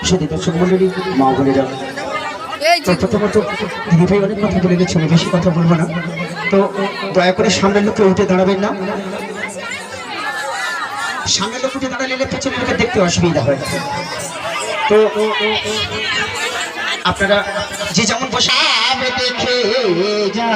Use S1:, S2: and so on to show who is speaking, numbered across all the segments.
S1: শুধু দর্শক মন্ডলী মা বলে যাও। তো প্রথমত দিদিভাই অনেক কথা বলে গেছে, আমি বেশি কথা বলবো না। তো দয়া করে সামনের লোকে উঠে দাঁড়াবেন না, সামনের লোক উঠে দাঁড়ালে পেছনের লোকের দেখতে অসুবিধা হয়। তো আপনারা যে যেমন বসে দেখে যা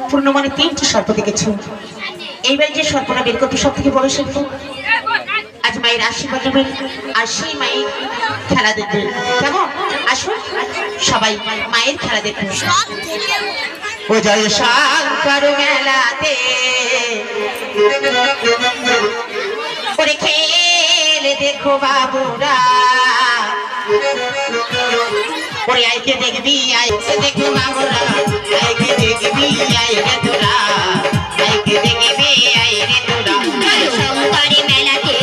S1: পূর্ণ মানে 3টি সর্প দেখেছি। এইবার যে সর্পটা বের করতে সব থেকে বড় সর্প। আজ মায়ের আশীর্বাদ নেবেন আর সেই মায়ের খেলা দেখবেন। কেমন? আসুন সবাই মায়ের খেলা দেখবেন। ও জয় শঙ্কর মেলাতে ওরে খেলে দেখো বাবুরা, ওরে আইকে দেখবি আইকে দেখো বাবুরা, আইকে দেখবি আইরে তোরা, আইকে দেখবি আইরে তোরা। শঙ্কর মেলাতে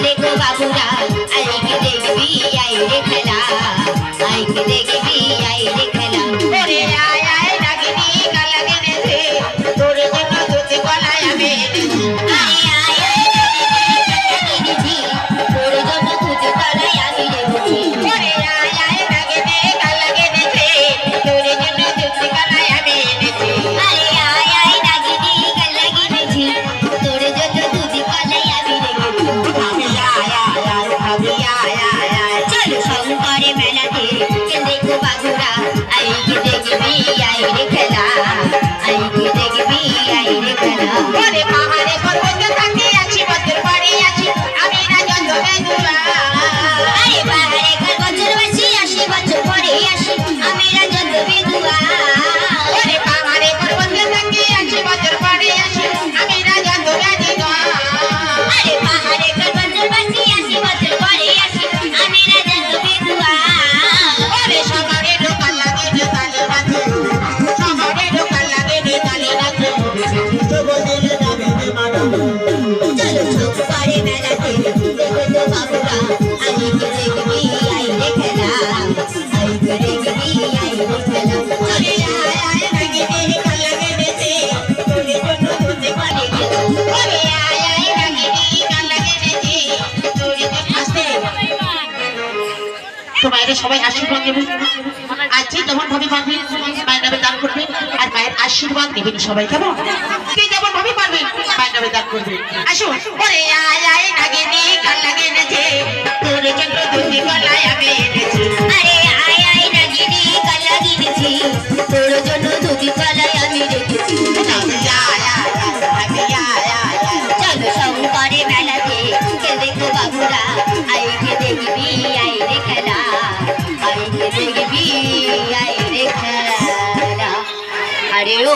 S1: দেখো বাবুরা, আইকে দেখবি আইরে খেলা, আইকে দেখবি আইরে খেলা। ওরে আয় আয় ডাকিনি গালা গেনেছে, তোর জন্য দুধ গলায় আমি এনেছি। আয় আয় ডাকিনি তোর জন্য দুধ গলায় আমি এনেছি। ওরে আয় আয় ডাকিনি গালা গেনেছে, তোর জন্য দুধ গলায় আমি এনেছি। আয় আয় ডাকিনি আশীর্বাদ নেবেন। আজকে যেমন ভাবে পারবেন মায়ের নামে দান করবেন আর মায়ের আশীর্বাদ নেবেন সবাই, কেমন? কে যেমন ভাবে পারবেন মায়ের নামে দান করবেন। আসুন। ওরে আয় আয় নাগিনী কালা গেনেছে তোর জন্য দুটি গলায় আমি এনেছি।
S2: আরে আয় আয় নাগিনী কালা গিনেছি তোর জন্য দুটি কলাই আমি রেখেছি। চলো শঙ্করে মেলাতে কে দেখো বাবুরা আইকে দেখবি আই রে খেলা আইকে দেখবি আই রে খেলা। আরে ও